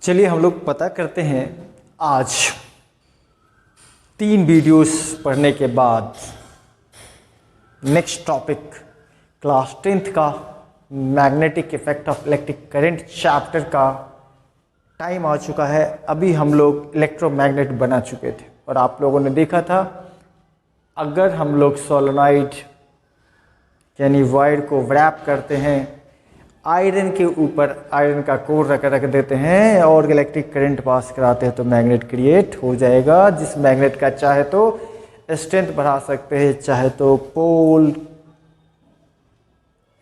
चलिए हम लोग पता करते हैं आज 3 वीडियोस पढ़ने के बाद नेक्स्ट टॉपिक क्लास 10th का magnetic effect of electric current chapter का टाइम आ चुका है। अभी हम लोग इलेक्ट्रोमैग्नेट बना चुके थे और आप लोगों ने देखा था अगर हम लोग सोलेनॉइड यानी वायर को व्रैप करते हैं आयरन के ऊपर, आयरन का कोर रख देते हैं और इलेक्ट्रिक करंट पास कराते हैं तो मैग्नेट क्रिएट हो जाएगा। जिस मैग्नेट का चाहे तो स्ट्रेंथ बढ़ा सकते हैं, चाहे तो पोल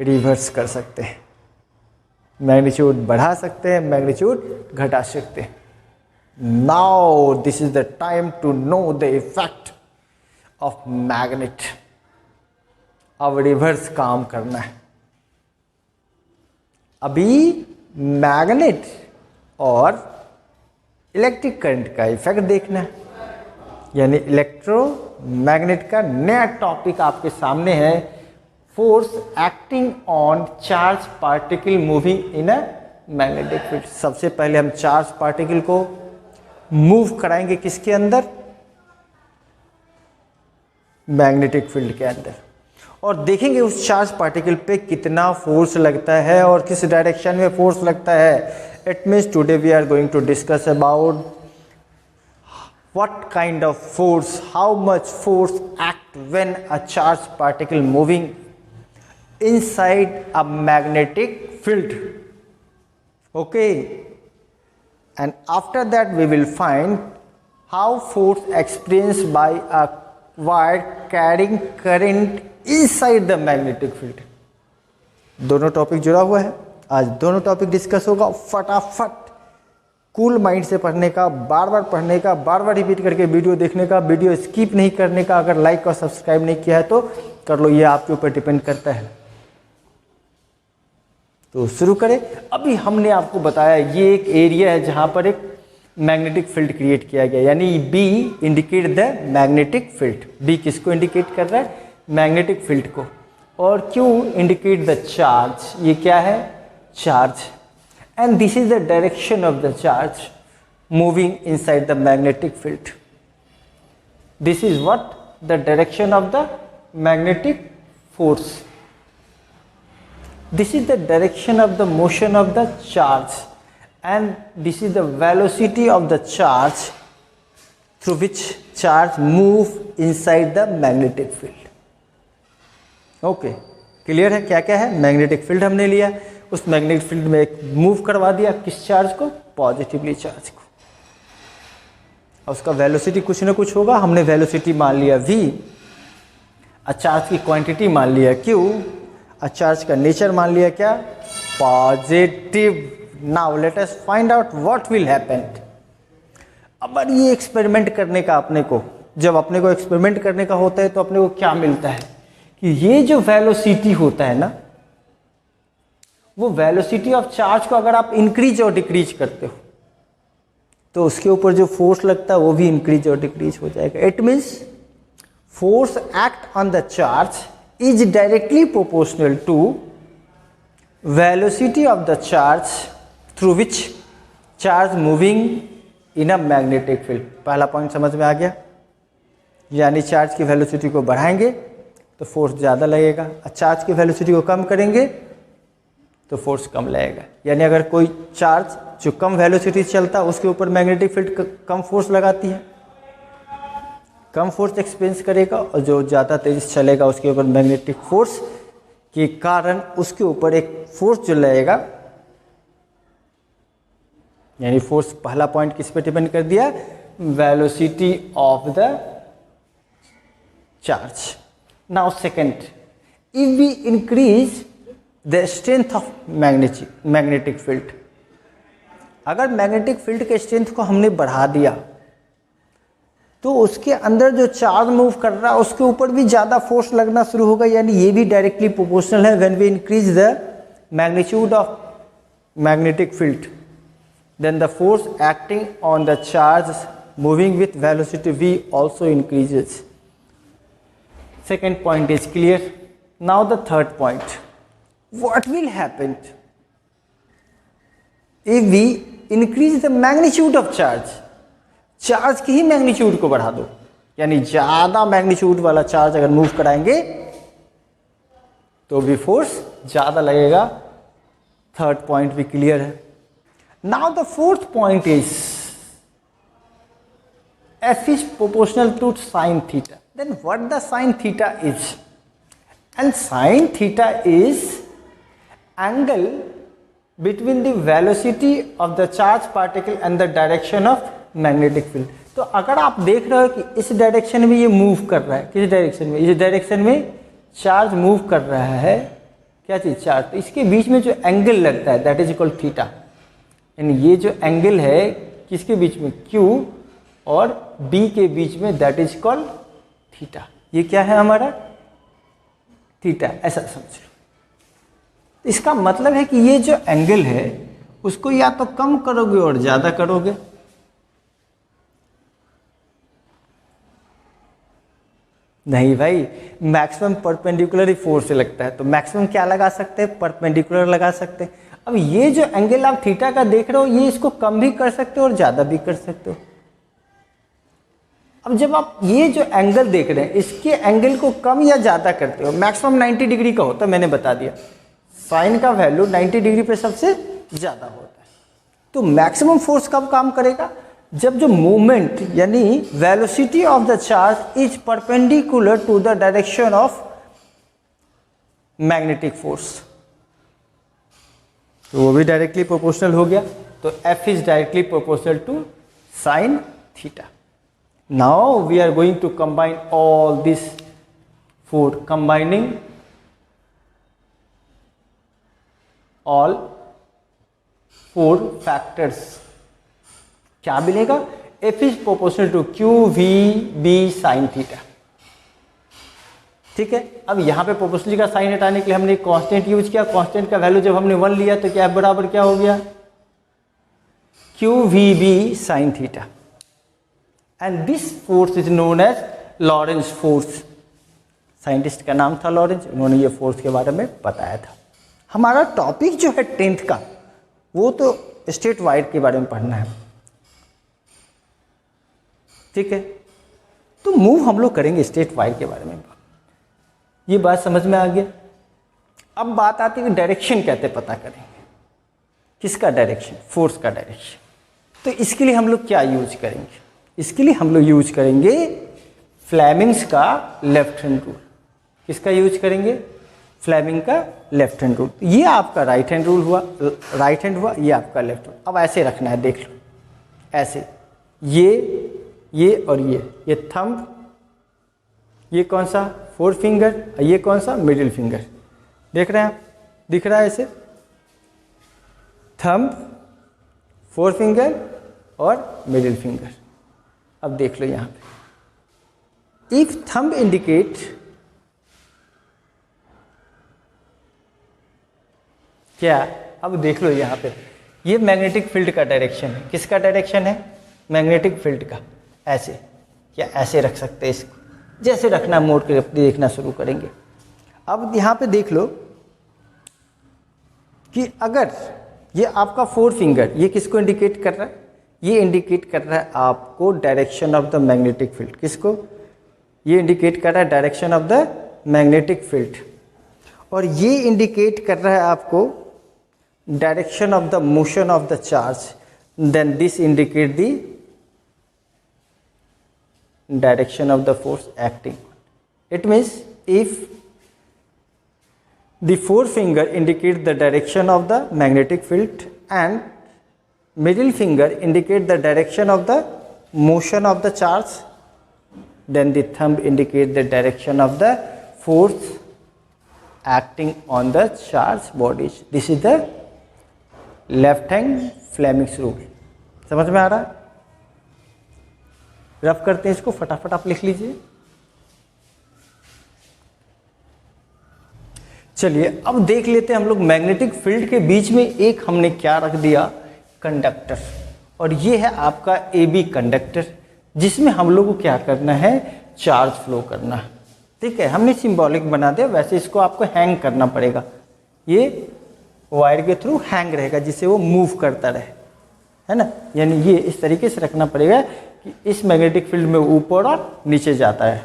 रिवर्स कर सकते हैं, मैग्नीट्यूड बढ़ा सकते हैं, मैग्नीट्यूड घटा सकते हैं। Now this is the time to know the effect of magnet. अब रिवर्स काम करना है। अभी मैग्नेट और इलेक्ट्रिक करंट का इफेक्ट देखना है, यानी इलेक्ट्रोमैग्नेट का नया टॉपिक आपके सामने है, force acting on charge particle moving in a magnetic field. सबसे पहले हम चार्ज पार्टिकल को मूव कराएंगे किसके अंदर? मैग्नेटिक फील्ड के अंदर, और देखेंगे उस चार्ज पार्टिकल पे कितना फोर्स लगता है और किस डायरेक्शन में फोर्स लगता है। It means today we are going to discuss about what kind of force, how much force act when a charge particle moving inside a magnetic field. Okay, and after that we will find how force experienced by a wire carrying current inside the magnetic field. दोनों topic जुड़ा हुआ है, आज दोनों topic discuss होगा। फटाफट cool mind से पढ़ने का, बार बार पढ़ने का, बार बार रिपीट करके वीडियो देखने का, वीडियो स्किप नहीं करने का। अगर लाइक और सब्सक्राइब नहीं किया है तो कर लो, ये आपके ऊपर डिपेंड करता है। तो शुरू करें। अभी हमने आपको बताया ये एक एरिया है जहां पर एक मैग्नेटिक फील्ड क्रिएट किया गया, यानी B indicate the magnetic field. B किसको इंडिकेट कर रहा है? मैग्नेटिक फील्ड को। और क्यू इंडिकेट द चार्ज, ये क्या है? Charge. And this is the direction of the charge moving inside the magnetic field. This is what? The direction of the magnetic force. This is the direction of the motion of the charge, and this is the velocity of the charge through which charge move inside the magnetic field. Okay, clear है क्या क्या है? Magnetic field हमने लिया, उस magnetic field में एक move करवा दिया, किस चार्ज को? पॉजिटिवली चार्ज को। और उसका वेलोसिटी कुछ ना कुछ होगा, हमने वेलोसिटी मान लिया v, चार्ज की क्वांटिटी मान लिया q, चार्ज का नेचर मान लिया क्या? Positive. Now let us find out what will happen. अब ये एक्सपेरिमेंट करने का अपने को, जब अपने को एक्सपेरिमेंट करने का होता है तो अपने को क्या मिलता है कि ये जो वेलोसिटी होता है ना, वो वेलोसिटी ऑफ चार्ज को अगर आप इंक्रीज और डिक्रीज करते हो तो उसके ऊपर जो फोर्स लगता है वो भी इंक्रीज और डिक्रीज हो जाएगा। It means force act on the charge is directly proportional to velocity of the charge through which charge moving in a magnetic field। पहला पॉइंट समझ में आ गया, यानी चार्ज की वेलोसिटी को बढ़ाएंगे तो फोर्स ज़्यादा लगेगा, चार्ज की वेलोसिटी को कम करेंगे तो फोर्स कम लगेगा। यानी अगर कोई चार्ज जो कम वेलोसिटी चलता है उसके ऊपर मैग्नेटिक फील्ड कम फोर्स लगाती है, कम फोर्स एक्सपीरियंस करेगा, और जो ज़्यादा तेज चलेगा उसके ऊपर मैग्नेटिक फोर्स के कारण उसके ऊपर एक फोर्स जो लगेगा, यानी फोर्स पहला पॉइंट किस पे डिपेंड कर दिया? Velocity of the charge. Now second, if we increase the strength of magnetic field, अगर मैग्नेटिक फील्ड के स्ट्रेंथ को हमने बढ़ा दिया तो उसके अंदर जो चार्ज मूव कर रहा है उसके ऊपर भी ज़्यादा फोर्स लगना शुरू होगा, यानी ये भी डायरेक्टली प्रोपोर्शनल है। When we increase the magnitude of magnetic field then the force acting on the charge moving with velocity v also increases. Second point is clear. Now the third point, what will happen if we increase the magnitude of charge, charge की ही magnitude को बढ़ा दो, यानी ज्यादा magnitude वाला charge अगर move कराएंगे तो भी फोर्स ज्यादा लगेगा। थर्ड पॉइंट भी क्लियर है। Now the fourth point is F is proportional to sin theta. Then what the sin theta is? And sin theta is angle between the velocity of the charge particle and the direction of magnetic field. तो अगर आप देख रहे हो कि इस direction में ये मूव कर रहा है, किस डायरेक्शन में, इस डायरेक्शन में चार्ज मूव कर रहा है, क्या चीज, चार्ज, तो इसके बीच में जो एंगल लगता है दैट इज इक्वल थीटा, यानी ये जो एंगल है किसके बीच में, Q और B के बीच में, दैट इज कॉल्ड थीटा। ये क्या है हमारा, थीटा, ऐसा समझ लो। इसका मतलब है कि ये जो एंगल है उसको या तो कम करोगे और ज्यादा करोगे। नहीं भाई, मैक्सिमम परपेंडिकुलर फोर्स से लगता है, तो मैक्सिमम क्या लगा सकते हैं, परपेंडिकुलर लगा सकते हैं। अब ये जो एंगल आप थीटा का देख रहे हो, ये इसको कम भी कर सकते हो और ज्यादा भी कर सकते हो। अब जब आप ये जो एंगल देख रहे हैं, इसके एंगल को कम या ज्यादा करते हो, मैक्सिमम 90 डिग्री का होता है, मैंने बता दिया, साइन का वैल्यू 90 डिग्री पे सबसे ज्यादा होता है। तो मैक्सिमम फोर्स कब काम करेगा, जब जो मूवमेंट यानी velocity of the charge is perpendicular to the direction of magnetic force, तो वो भी डायरेक्टली प्रोपोर्शनल हो गया। तो F is directly proportional to sine theta. Now we are going to combine all this four, combining all four factors, क्या मिलेगा, F is proportional to Q V B sin theta. ठीक है, अब यहां पे प्रोपोर्शनल का साइन हटाने के लिए हमने कांस्टेंट यूज किया, कांस्टेंट का वैल्यू जब हमने 1 लिया तो क्या बराबर क्या हो गया, Q V B sin theta. And this force is known as Lorentz force। Scientist का नाम था लॉरेंस, उन्होंने ये फोर्स के बारे में बताया था। हमारा टॉपिक जो है 10th का, वो तो स्टेट वाइड के बारे में पढ़ना है। ठीक है, तो मूव हम लोग करेंगे स्टेट वाइड के बारे में, ये बात समझ में आ गया। अब बात आती है कि डायरेक्शन कैसे पता करेंगे, किसका डायरेक्शन, फोर्स का डायरेक्शन। तो इसके लिए हम लोग क्या यूज करेंगे, इसके लिए हम लोग यूज करेंगे फ्लेमिंग्स का लेफ्ट हैंड रूल। किसका यूज करेंगे, फ्लेमिंग का लेफ्ट हैंड रूल। ये आपका राइट हैंड रूल हुआ, राइट हैंड हुआ, ये आपका लेफ्ट रूल। अब ऐसे रखना है, देख लो ऐसे, ये और ये थंब, ये कौन सा, फोर फिंगर, ये कौन सा, मिडिल फिंगर। देख रहे हैं आप, दिख रहा है ऐसे, थंब, फोर फिंगर और मिडिल फिंगर। अब देख लो यहां पे, इफ थंब इंडिकेट, क्या, अब देख लो यहां पे, ये मैग्नेटिक फील्ड का डायरेक्शन है। किसका डायरेक्शन है, मैग्नेटिक फील्ड का। ऐसे, क्या ऐसे रख सकते हैं इसको, जैसे रखना, मोड़ के देखना शुरू करेंगे। अब यहां पे देख लो कि अगर ये आपका फोर फिंगर, ये किसको इंडिकेट कर रहा है, ये इंडिकेट कर रहा है आपको direction of the magnetic field. किसको, ये इंडिकेट कर रहा है direction of the magnetic field, और ये इंडिकेट कर रहा है आपको direction of the motion of the charge. Then this indicate the direction of the force acting. It means if the forefinger indicates the direction of the magnetic field and middle finger indicates the direction of the motion of the charge, then the thumb indicates the direction of the force acting on the charge bodies. This is the left hand Fleming's rule. समझ में आ रहा है, rough करते हैं इसको, फटाफट आप लिख लीजिए। चलिए अब देख लेते हैं हम लोग मैग्नेटिक फील्ड के बीच में एक हमने क्या रख दिया, कंडक्टर, और ये है आपका AB कंडक्टर, जिसमें हम लोग को क्या करना है, चार्ज फ्लो करना है। ठीक है, हमने सिंबॉलिक बना दिया, वैसे इसको आपको हैंग करना पड़ेगा, ये वायर के थ्रू हैंग रहेगा जिससे वो मूव करता रहे। है ना, यानी ये इस तरीके से रखना पड़ेगा कि इस मैग्नेटिक फील्ड में ऊपर और नीचे जाता है,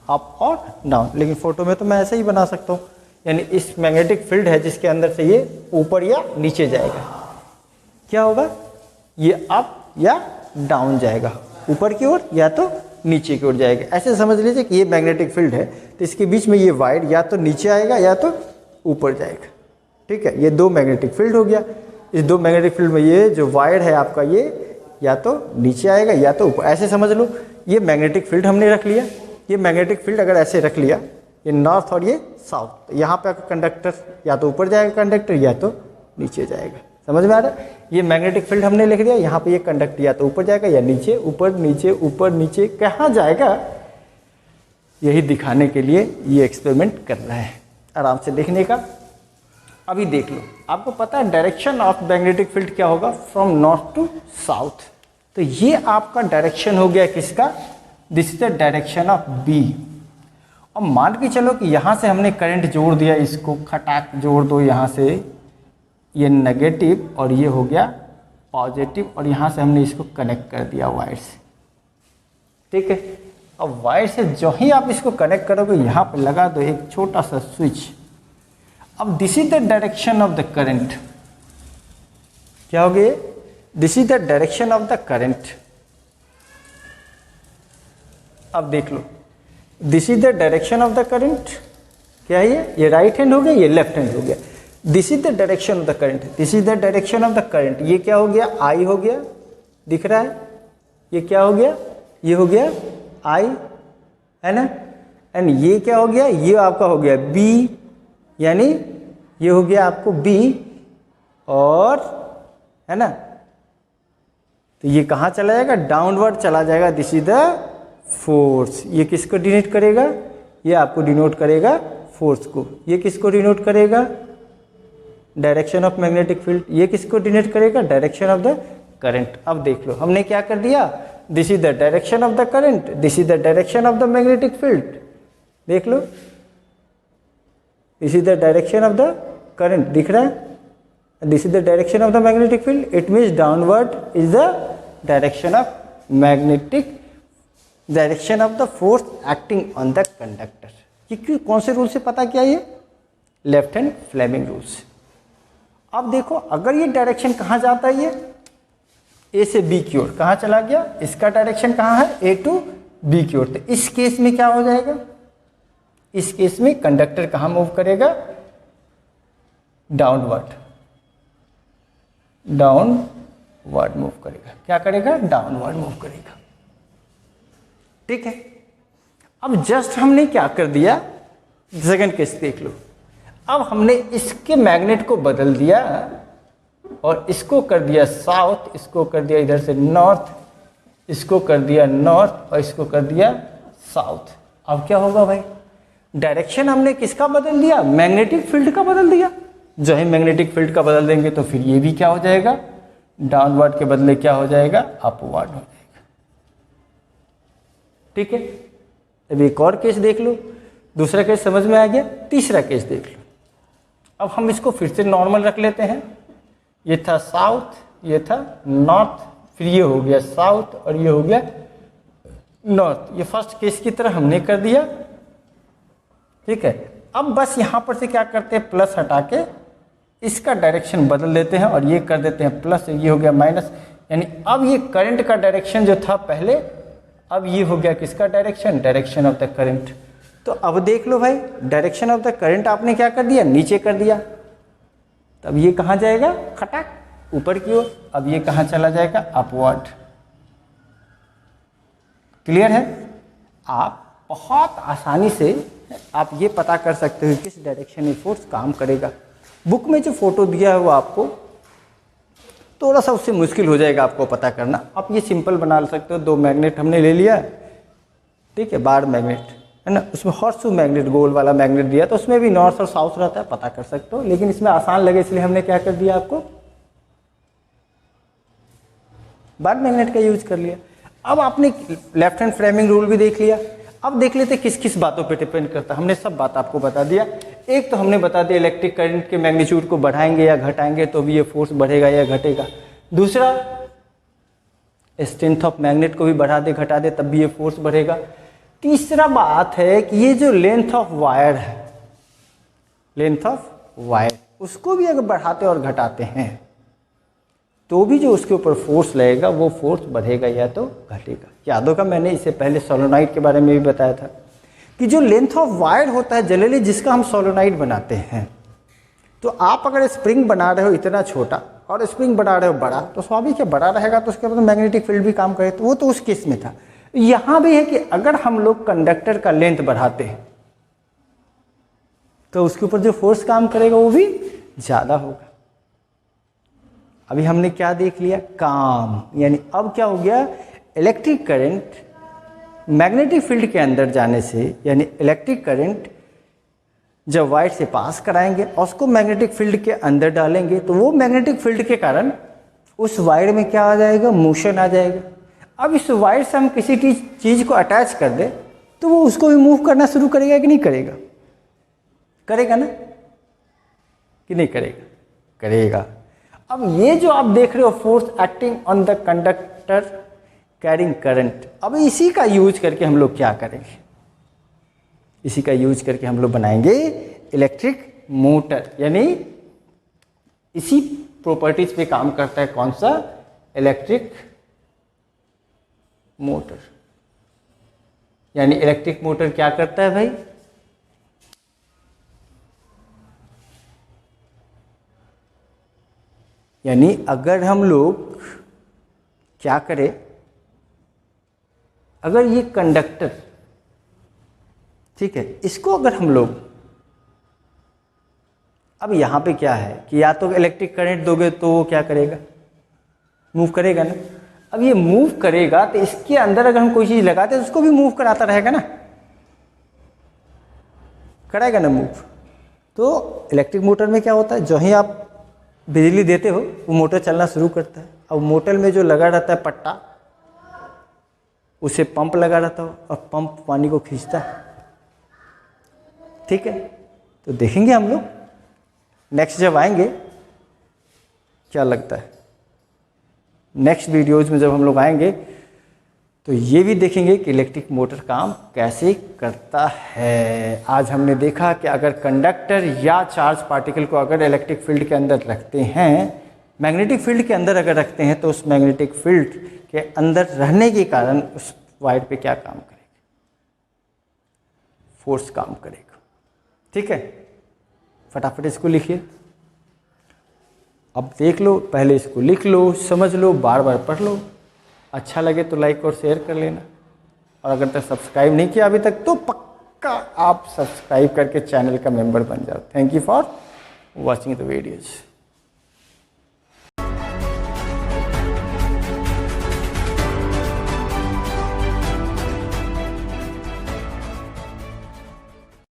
अप और डाउन। लेकिन फोटो में तो मैं ऐसे ही बना सकता हूँ, यानी इस मैग्नेटिक फील्ड है जिसके अंदर से ये ऊपर या नीचे जाएगा, क्या होगा, ये अप या डाउन जाएगा, ऊपर की ओर या तो नीचे की ओर जाएगा। ऐसे समझ लीजिए कि ये मैग्नेटिक फील्ड है, तो इसके बीच में ये वायर या तो नीचे आएगा या तो ऊपर जाएगा। ठीक है, ये दो मैग्नेटिक फील्ड हो गया। इस दो मैग्नेटिक फील्ड में ये जो वायर है आपका, ये या तो नीचे आएगा या तो ऊपर। ऐसे समझ लो, ये मैग्नेटिक फील्ड हमने रख लिया। ये मैग्नेटिक फील्ड अगर ऐसे रख लिया, ये नॉर्थ और ये साउथ, यहाँ पे कंडक्टर या तो ऊपर जाएगा कंडक्टर या तो नीचे जाएगा। समझ में आ रहा है? ये मैग्नेटिक फील्ड हमने लिख दिया, यहाँ पे ये कंडक्टर या तो ऊपर जाएगा या नीचे, ऊपर नीचे कहाँ जाएगा, यही दिखाने के लिए ये एक्सपेरिमेंट कर रहा है। आराम से देखने का। अभी देख लो, आपको पता है डायरेक्शन ऑफ मैग्नेटिक फील्ड क्या होगा, फ्रॉम नॉर्थ टू साउथ। तो ये आपका डायरेक्शन हो गया किसका, this is the direction of B. और मान के चलो कि यहाँ से हमने करंट जोड़ दिया, इसको खटाक जोड़ दो, यहाँ से ये नेगेटिव और ये हो गया पॉजिटिव, और यहाँ से हमने इसको कनेक्ट कर दिया वायर से। ठीक है, अब वायर से जो ही आप इसको कनेक्ट करोगे, यहाँ पर लगा दो एक छोटा सा स्विच। अब this is the direction of the current, क्या हो गया, this is the direction of the current. अब देख लो, this is the direction of the current, क्या है ये राइट हैंड हो गया, ये लेफ्ट हैंड हो गया। This is the direction of the current, this is the direction of the current. ये क्या हो गया, आई हो गया, दिख रहा है, ये क्या हो गया, ये हो गया आई, है ना। एंड ये क्या हो गया, ये आपका हो गया बी, यानी ये हो गया आपको बी, और है ना, तो ये कहाँ चला जाएगा, डाउनवर्ड चला जाएगा। This is the force. ये किसको डिनोट करेगा, ये आपको डिनोट करेगा फोर्स को। ये किसको डिनोट करेगा, डायरेक्शन ऑफ मैग्नेटिक फील्ड। ये किसको डिनोट करेगा, डायरेक्शन ऑफ द करंट। अब देख लो, हमने क्या कर दिया, this is the direction of the current, this is the direction of the magnetic field. देख लो, this is the direction of the current, दिख रहा है, this is the direction of the magnetic field. It means downward is the direction of magnetic, direction of the force acting on the conductor. ये क्यों, कौन से rule से पता किया, ये लेफ्ट हैंड फ्लेमिंग रूल से। अब देखो, अगर ये डायरेक्शन कहाँ जाता है, ये ए से बी की ओर कहाँ चला गया, इसका डायरेक्शन कहाँ है, ए टू बी की ओर। तो इस केस में क्या हो जाएगा, इस केस में कंडक्टर कहाँ मूव करेगा, डाउनवर्ड, डाउनवर्ड मूव करेगा। क्या करेगा, डाउनवर्ड मूव करेगा। ठीक है, अब जस्ट हमने क्या कर दिया, सेकंड केस देख लो। अब हमने इसके मैग्नेट को बदल दिया और इसको कर दिया साउथ, इसको कर दिया इधर से नॉर्थ, इसको कर दिया नॉर्थ और इसको कर दिया साउथ। अब क्या होगा भाई, डायरेक्शन हमने किसका बदल दिया, मैग्नेटिक फील्ड का बदल दिया। जो है मैग्नेटिक फील्ड का बदल देंगे तो फिर ये भी क्या हो जाएगा, डाउनवर्ड के बदले क्या हो जाएगा, अपवर्ड हो जाएगा। ठीक है, अब एक और केस देख लो, दूसरा केस समझ में आ गया, तीसरा केस देख लो। अब हम इसको फिर से नॉर्मल रख लेते हैं। ये था साउथ, ये था नॉर्थ, फिर ये हो गया साउथ और ये हो गया नॉर्थ। ये फर्स्ट केस की तरह हमने कर दिया। ठीक है, अब बस यहाँ पर से क्या करते हैं, प्लस हटा के इसका डायरेक्शन बदल देते हैं और ये कर देते हैं प्लस, ये हो गया माइनस। यानी अब ये करंट का डायरेक्शन जो था पहले, अब ये हो गया किसका direction, direction of the current. तो अब देख लो भाई, डायरेक्शन ऑफ द करंट आपने क्या कर दिया, नीचे कर दिया। तब ये कहाँ जाएगा, खटाक ऊपर की ओर। अब ये कहाँ चला जाएगा, अपवर्ड। क्लियर है? आप बहुत आसानी से आप ये पता कर सकते हो किस डायरेक्शन में फोर्स काम करेगा। बुक में जो फोटो दिया है वो आपको थोड़ा सा उससे मुश्किल हो जाएगा आपको पता करना। आप ये सिंपल बना सकते हो। दो मैग्नेट हमने ले लिया, ठीक है, बार मैग्नेट है ना, उसमें हॉर्स मैग्नेट गोल वाला मैग्नेट दिया, तो उसमें भी नॉर्थ और साउथ रहता है, पता कर सकते हो। लेकिन इसमें आसान लगे इसलिए हमने क्या कर दिया, आपको बार मैग्नेट का यूज कर लिया। अब आपने लेफ्ट हैंड फ्रेमिंग रूल भी देख लिया। अब देख लेते किस किस बातों पे डिपेंड करता है। हमने सब बात आपको बता दिया। एक तो हमने बता दिया इलेक्ट्रिक करंट के मैग्नीट्यूड को बढ़ाएंगे या घटाएंगे तो भी ये फोर्स बढ़ेगा या घटेगा। दूसरा, स्ट्रेंथ ऑफ मैग्नेट को भी बढ़ा दे घटा दे तब भी ये फोर्स बढ़ेगा। तीसरा बात है कि ये जो लेंथ ऑफ वायर है, लेंथ ऑफ वायर, उसको भी अगर बढ़ाते और घटाते हैं तो भी जो उसके ऊपर फोर्स लगेगा वो फोर्स बढ़ेगा या तो घटेगा। याद होगा मैंने इससे पहले सोलोनाइड के बारे में भी बताया था कि जो लेंथ ऑफ वायर होता है जनरली जिसका हम सोलोनाइड बनाते हैं, तो आप अगर स्प्रिंग बना रहे हो इतना छोटा और स्प्रिंग बना रहे हो बड़ा, तो स्वाभाविक है बड़ा रहेगा तो उसके बाद मैग्नेटिक फील्ड भी काम करे, तो वो तो उस केस में था। यहाँ भी है कि अगर हम लोग कंडक्टर का लेंथ बढ़ाते हैं तो उसके ऊपर जो फोर्स काम करेगा वो भी ज़्यादा होगा। अभी हमने क्या देख लिया, काम, यानी अब क्या हो गया, इलेक्ट्रिक करंट मैग्नेटिक फील्ड के अंदर जाने से, यानी इलेक्ट्रिक करंट जब वायर से पास कराएंगे और उसको मैग्नेटिक फील्ड के अंदर डालेंगे तो वो मैग्नेटिक फील्ड के कारण उस वायर में क्या आ जाएगा, मोशन आ जाएगा। अब इस वायर से हम किसी चीज़ को अटैच कर दें तो वो उसको भी मूव करना शुरू करेगा कि नहीं करेगा, करेगा ना कि नहीं करेगा, करेगा। अब ये जो आप देख रहे हो force acting on the conductor carrying current, अब इसी का यूज करके हम लोग क्या करेंगे, इसी का यूज करके हम लोग बनाएंगे इलेक्ट्रिक मोटर। यानी इसी प्रॉपर्टीज पे काम करता है कौन सा, इलेक्ट्रिक मोटर। यानी इलेक्ट्रिक मोटर क्या करता है भाई, यानी अगर हम लोग क्या करें, अगर ये कंडक्टर, ठीक है, इसको अगर हम लोग, अब यहाँ पे क्या है कि या तो इलेक्ट्रिक करंट दोगे तो वो क्या करेगा, मूव करेगा ना। अब ये मूव करेगा तो इसके अंदर अगर हम कोई चीज़ लगाते हैं तो उसको भी मूव कराता रहेगा ना, कराएगा ना मूव। तो इलेक्ट्रिक मोटर में क्या होता है, जो ही आप बिजली देते हो वो मोटर चलना शुरू करता है। अब मोटर में जो लगा रहता है पट्टा, उसे पंप लगा रहता है और पंप पानी को खींचता है, ठीक है। तो देखेंगे हम लोग नेक्स्ट जब आएंगे, क्या लगता है नेक्स्ट वीडियोज में जब हम लोग आएंगे तो ये भी देखेंगे कि इलेक्ट्रिक मोटर काम कैसे करता है। आज हमने देखा कि अगर कंडक्टर या चार्ज पार्टिकल को अगर इलेक्ट्रिक फील्ड के अंदर रखते हैं, मैग्नेटिक फील्ड के अंदर अगर रखते हैं, तो उस मैग्नेटिक फील्ड के अंदर रहने के कारण उस वायर पे क्या काम करेगा, फोर्स काम करेगा, ठीक है। फटाफट इसको लिखिए, अब देख लो, पहले इसको लिख लो, समझ लो, बार बार पढ़ लो। अच्छा लगे तो लाइक और शेयर कर लेना, और अगर तक सब्सक्राइब नहीं किया अभी तक तो पक्का आप सब्सक्राइब करके चैनल का मेंबर बन जाओ। Thank you for watching the videos.